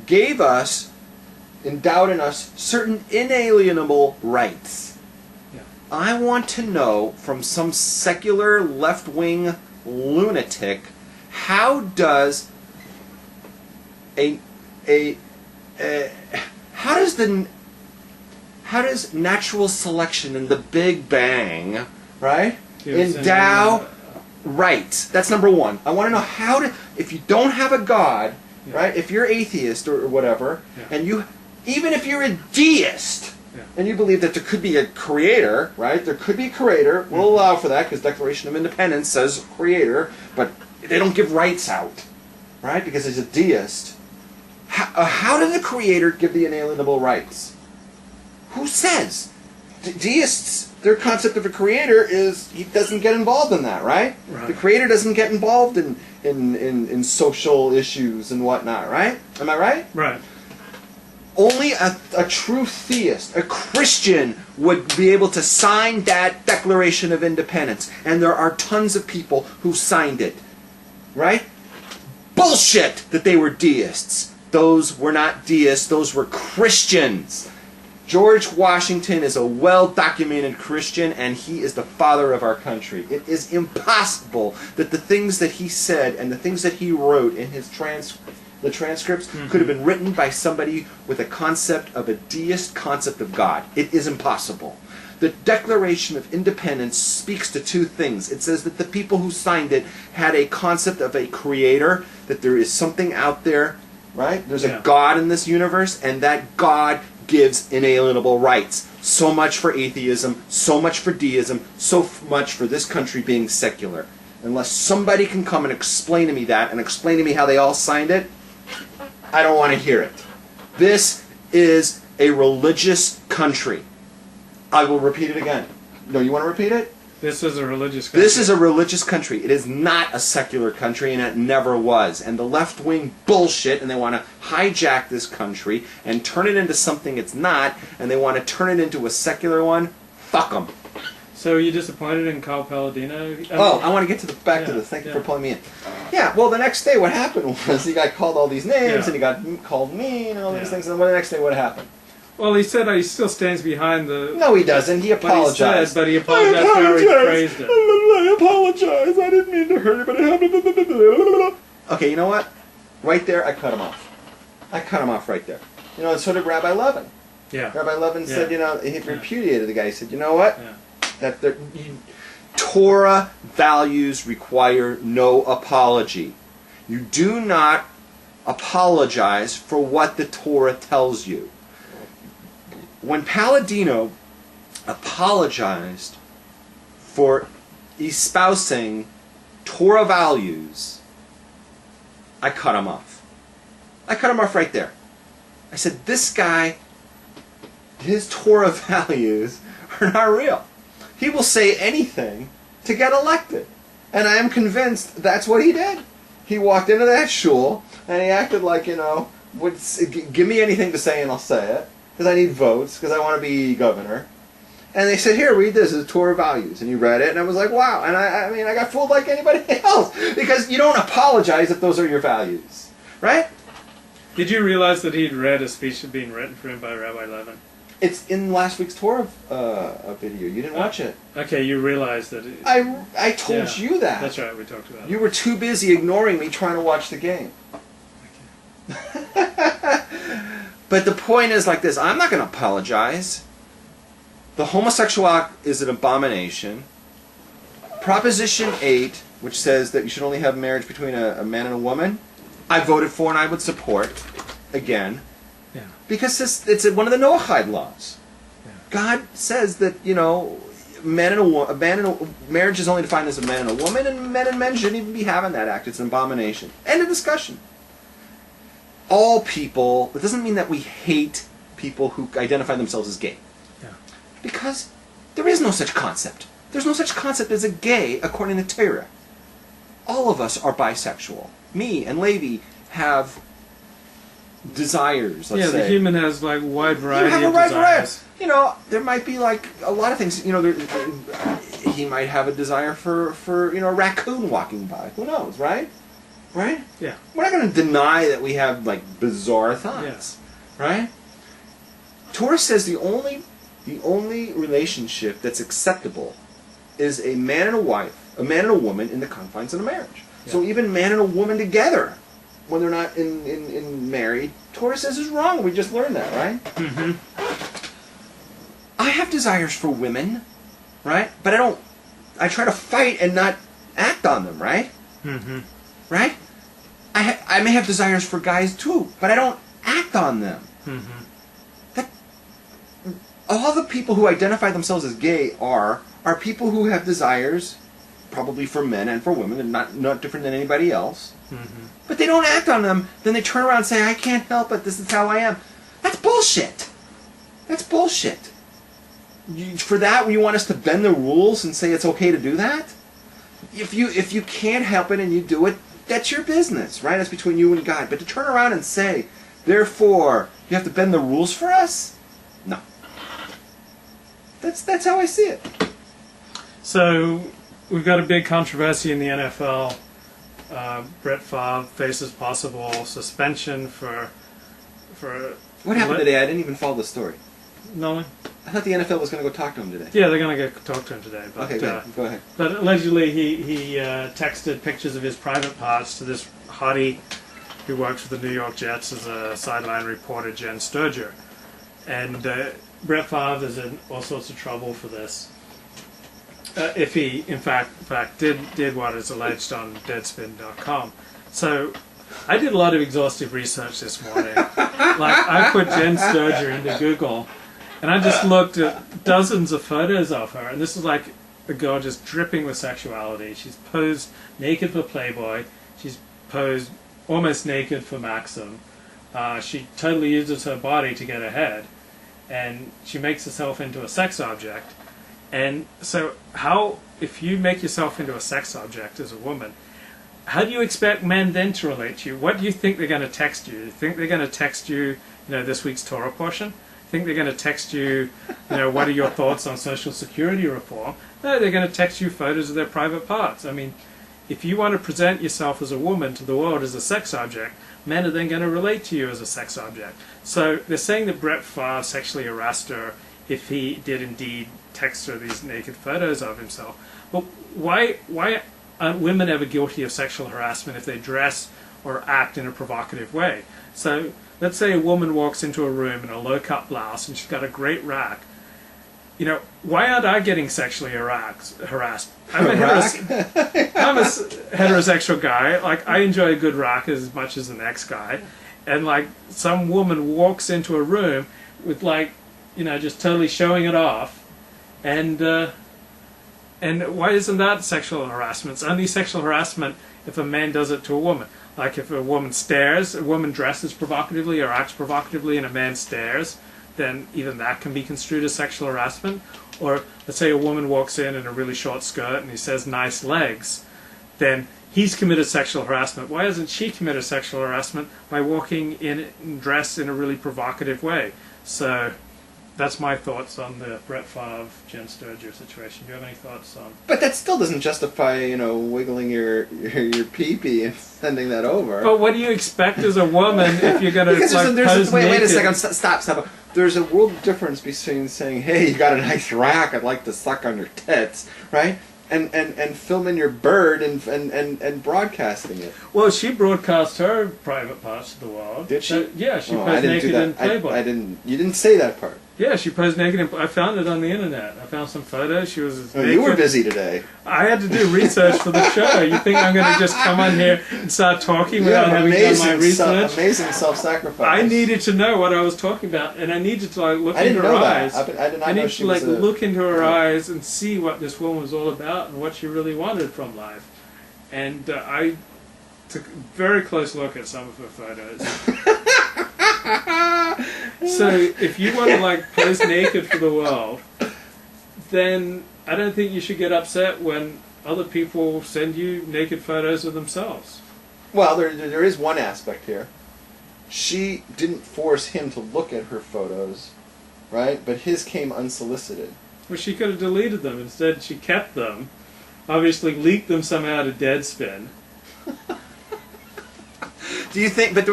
gave us, endowed in us, certain inalienable rights. Yeah. I want to know from some secular left-wing lunatic, how does how does natural selection and the Big Bang, right, endow rights? That's number one. I want to know if you don't have a God, right, if you're atheist or whatever, and even if you're a deist, and you believe that there could be a creator, right, there could be a creator, we'll allow for that because Declaration of Independence says creator, but they don't give rights out, right, because he's a deist. How did the creator give the inalienable rights? Who says? Deists, their concept of a creator is he doesn't get involved in that, right? The creator doesn't get involved in social issues and whatnot, right? Am I right? Right. Only a true theist, a Christian, would be able to sign that Declaration of Independence. And there are tons of people who signed it, right? Bullshit that they were deists. Those were not deists, those were Christians. George Washington is a well-documented Christian, and he is the father of our country. It is impossible that the things that he said and the things that he wrote in his the transcripts could have been written by somebody with a concept of a deist concept of God. It is impossible. The Declaration of Independence speaks to two things. It says that the people who signed it had a concept of a creator, that there is something out there, right? There's a God in this universe, and that God gives inalienable rights. So much for atheism, so much for deism, so much for this country being secular. Unless somebody can come and explain to me that, and explain to me how they all signed it, I don't want to hear it. This is a religious country. I will repeat it again. No, you want to repeat it? This is a religious country. This is a religious country. It is not a secular country, and it never was. And the left-wing bullshit, and they want to hijack this country and turn it into something it's not, and they want to turn it into a secular one. Fuck them. So are you disappointed in Carl Palladino? I want to get to back to this. Thank you for pulling me in. Yeah, well, the next day what happened was he got called all these names, and he got called mean and all these things, and then the next day what happened? Well, he said he still stands behind the... No, he doesn't. He apologized. But he apologized for how he phrased it. I apologize. I didn't mean to hurt anybody. Okay, you know what? Right there, I cut him off. I cut him off right there. You know, and so did Rabbi Levin. Yeah. Rabbi Levin said, you know, he repudiated the guy. He said, you know what? That Torah values require no apology. You do not apologize for what the Torah tells you. When Palladino apologized for espousing Torah values, I cut him off. I cut him off right there. I said, this guy, his Torah values are not real. He will say anything to get elected. And I am convinced that's what he did. He walked into that shul, and he acted like, you know, give me anything to say and I'll say it. Because I need votes, because I want to be governor. And they said, here, read this, it's Torah values. And he read it, and I was like, wow. And I mean, I got fooled like anybody else. Because you don't apologize if those are your values. Right? Did you realize that he'd read a speech being written for him by Rabbi Levin? It's in last week's Torah video. You didn't watch it. Okay, you realized that it... I told you that. That's right, we talked about it. You were too busy ignoring me trying to watch the game. Okay. But the point is like this. I'm not going to apologize. The homosexual act is an abomination. Proposition 8, which says that you should only have marriage between a man and a woman, I voted for and I would support again. Yeah. Because it's one of the Noahide laws. Yeah. God says that, you know, marriage is only defined as a man and a woman, and men shouldn't even be having that act. It's an abomination. End of discussion. All people, it doesn't mean that we hate people who identify themselves as gay. Yeah. Because there is no such concept. There's no such concept as a gay according to Torah. All of us are bisexual. Me and Levi have desires, let's say. The human has like wide variety you have of a wide desires. variety. You know, there might be like a lot of things. You know, he might have a desire for you know, a raccoon walking by. Who knows, right? right? Yeah. We're not going to deny that we have like bizarre thoughts, right? Torah says the only relationship that's acceptable is a man and a wife, a man and a woman in the confines of a marriage. Yeah. So even man and a woman together, when they're not in married, Torah says is wrong. We just learned that, right? Mm-hmm. I have desires for women, right? But I try to fight and not act on them, right? Mm-hmm. Right? I may have desires for guys too, but I don't act on them. Mm-hmm. All the people who identify themselves as gay are people who have desires, probably for men and for women, and not different than anybody else. Mm-hmm. But they don't act on them. Then they turn around and say, "I can't help it. This is how I am." That's bullshit. That's bullshit. For that, you want us to bend the rules and say it's okay to do that? If you can't help it and you do it, that's your business, right? That's between you and God. But to turn around and say, therefore, you have to bend the rules for us? No. That's how I see it. So we've got a big controversy in the NFL. Brett Favre faces possible suspension for. What happened today? I didn't even follow the story. No. I thought the NFL was going to go talk to him today. Yeah, they're going to go talk to him today. But, okay, good. Go ahead. But allegedly, he texted pictures of his private parts to this hottie who works for the New York Jets as a sideline reporter, Jen Sturger. And Brett Favre is in all sorts of trouble for this. If he, in fact, did what is alleged on Deadspin.com. So I did a lot of exhaustive research this morning. Like, I put Jen Sturger into Google, and I just looked at dozens of photos of her, and this is like a girl just dripping with sexuality. She's posed naked for Playboy. She's posed almost naked for Maxim. She totally uses her body to get ahead, and she makes herself into a sex object. And so how, if you make yourself into a sex object as a woman, how do you expect men then to relate to you? What do you think they're going to text you? Do you think they're going to text you, this week's Torah portion? Think they're going to text you, what are your thoughts on Social Security reform? No, they're going to text you photos of their private parts. I mean, if you want to present yourself as a woman to the world as a sex object, men are then going to relate to you as a sex object. So they're saying that Brett Favre sexually harassed her if he did indeed text her these naked photos of himself. But why aren't women ever guilty of sexual harassment if they dress or act in a provocative way? So let's say a woman walks into a room in a low-cut blouse and she's got a great rack. Why aren't I getting sexually harassed? I'm a heterosexual guy. Like, I enjoy a good rack as much as the next guy. And, like, some woman walks into a room with, like, just totally showing it off. And why isn't that sexual harassment? It's only sexual harassment if a man does it to a woman. Like, if a woman stares, a woman dresses provocatively or acts provocatively and a man stares, then even that can be construed as sexual harassment. Or let's say a woman walks in a really short skirt and he says nice legs, then he's committed sexual harassment. Why hasn't she committed sexual harassment by walking in dressed in a really provocative way? So that's my thoughts on the Brett Favre, Jen Sturger situation. Do you have any thoughts on? But that still doesn't justify, wiggling your pee-pee and sending that over. But what do you expect as a woman if you're going to pose wait naked? a second, stop. There's a world difference between saying, "Hey, you got a nice rack. I'd like to suck on your tits," right? And filming your bird and broadcasting it. Well, she broadcast her private parts to the world. Did she? Yeah, she posed naked in Playboy. I didn't. You didn't say that part. Yeah, she posed naked. I found it on the internet. I found some photos. She was naked. You were busy today. I had to do research for the show. You think I'm going to just come on here and start talking without having done my research? Amazing self-sacrifice. I needed to know what I was talking about, and I needed to look into her eyes. I did not know she was look into her eyes and see what this woman was all about and what she really wanted from life. And I took a very close look at some of her photos. So if you want to pose naked for the world, then I don't think you should get upset when other people send you naked photos of themselves. Well, there is one aspect here. She didn't force him to look at her photos, right? But his came unsolicited. Well, she could have deleted them. Instead, she kept them. Obviously leaked them somehow to Deadspin. Do you think? But there was